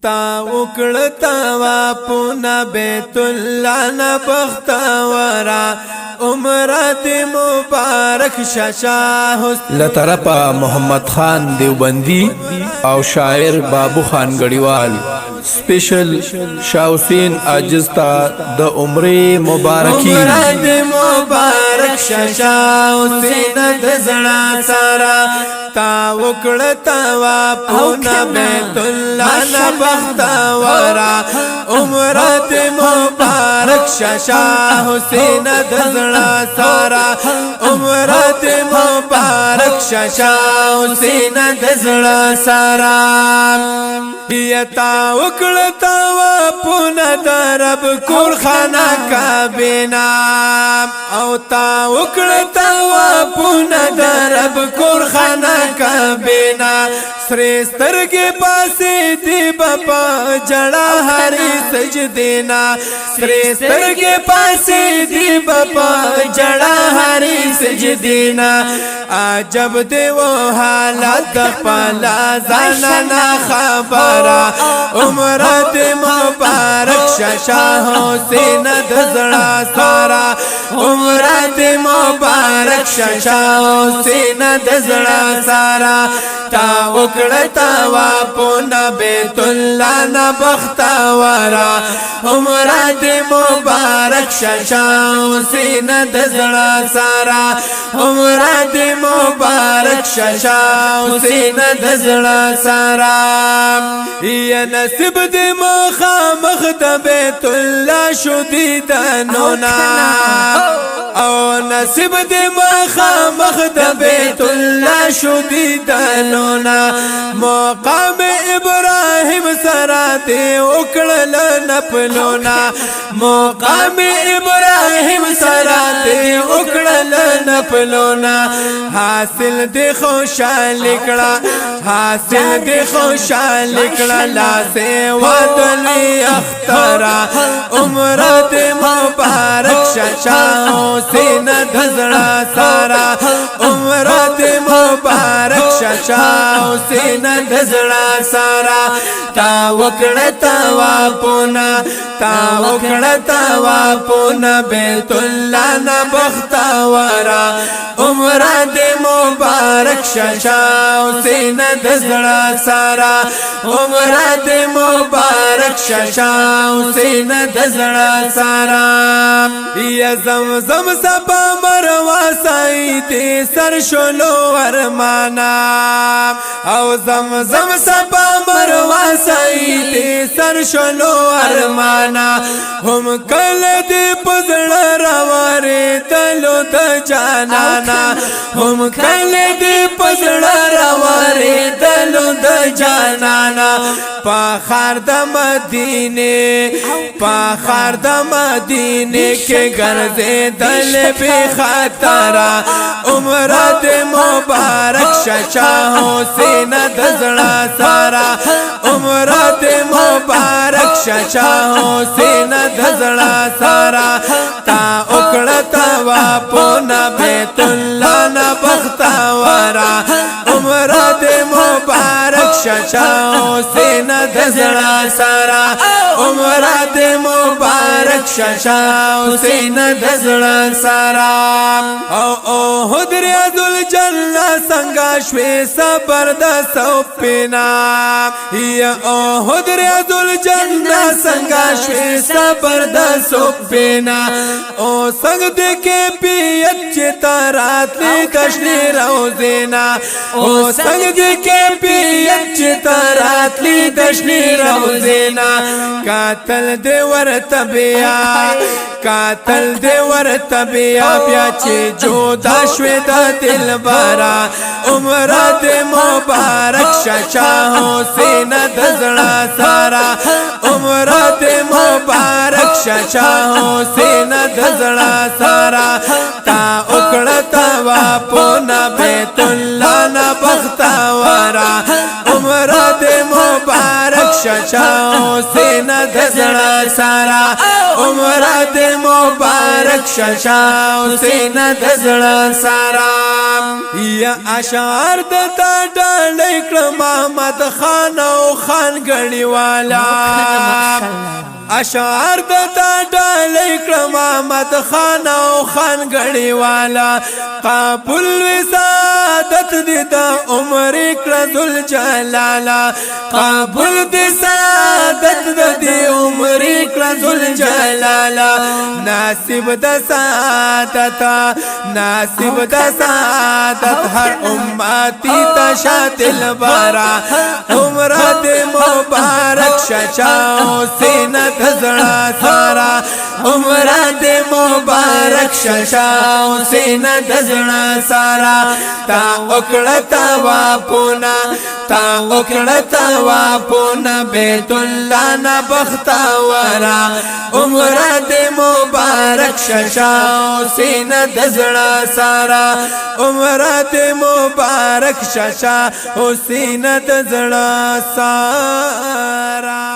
تا وکړتا وا پونا بیت الله نه بختورا عمرت مبارک شاشا لطرفا محمد خان دیوبندی او شاعر بابو خان گڑیوال سپیشل شاه حسین عاجز تا د عمره مبارکی عمرت مبارک شاشا حسین د زړه سارا تا وکړتا وا پونا بیت الله نه بختورا عمرت مبارک شاشا حسین د زړه سارا عمرت مبارک شاشا حسین د زړه سارا یتا وکړتا وا پونا درب کور خانه کابینا او تا وکړتا وا پونا درب کور خانه کابینا سری سترګې پاسې دی بابا جړه هری سجدینا سری سترګې پاسې دی بابا جړه هری سجدینا عجب دی و حالت پلا زانا خبره عمرت مبارک شاشا حسین د زړه سارا عمرت مبارک شاشا حسین د زړه سارا تا وکړتا وا پونا بیت الله نه بختورا عمرت مبارک شاشا حسین د زړه سارا عمرت مبارک شاشا حسین د زړه سارا یا نصیب دې مخامخ د بیت الله شو دیدنونا او نصیب دې مخامخ د بیت الله شو دیدنونا مقام ابراهیم سره دې وکړل نپلونا مقام ابراهیم سره دې وکړل نپلونا حاصل دې خوشاله کړه حاصل دې خوشاله کړه لا سیوا دلی اخترا عمرت مبارک شاشا حسین د زړه سارا عمرت مبارک شاشا حسین د زړه سارا تا وکړتا وا پونا تا وکړتا وا پونا بیت الله نه بختورا عمرت مبارک شاشا حسین د زړه سارا عمرت مبارک شاشا حسین د زړه سارا یا زمزم سبا مروا سایت سر شلو ورمانا او زمزم سبا مروا سایت سر شلو ورمانا هم کل دی پزړه راواره تلو د جانانا هم کل دی پزړه راواره تلو د جانانا پاخر د مدینه پاخر د مدینه کې ګرځې دل به خطر عمرت مبارک شاشا حسین د زړه سارا عمرت مبارک شاشا حسین د زړه سارا تا وکړتا وا پونا بیت الله نه بختورا عمرت مبارک شاشا حسین د زړه سارا عمرت مبارک شاشا حسین د زړه سارا او هدریا ذل جنہ څنګه شوي صبر د سوپینا یا او هدریا ذل جنہ څنګه شوي صبر د سوپینا او څنګه د کې پیت چې تارات دشنی روزینا او څنګه د کې پیت چې تارات دشنی روزینا قاتل دی ورته بیا قاتل دی ورته بیا بیا چې جوړ شوی د دلبرا عمرت مبارک شاشا حسین د زړه سارا عمرت مبارک شاشا حسین د زړه سارا تا وکړتا وا پونا بیت الله نه بختورا عمرت مبارک ششا حسین دزړه سارا عمره دې مبارک ششا حسین دزړه سارا یا اشعار د تا ډالې کړه محمد خان او خان غړي والا اشعار د تا ډالې کړه محمد خان او خان غړي والا قابل وسادت دې د عمر کړه ذل جلالا قابل دې سادت دې عمر کړه ذل جلالا ناصب د سادت ناصب د سادت هر امتی تشاتل بارا عمره دې مبارک شچا حسین دزړه سارا عمره دې مبارک شچا حسین دزړه سارا تا وکړه تا واپونا بیت الله نه بختاورا عمره دې مبارک شچا حسین دزړه سارا عمره دې مبارک شچا حسین دزړه سارا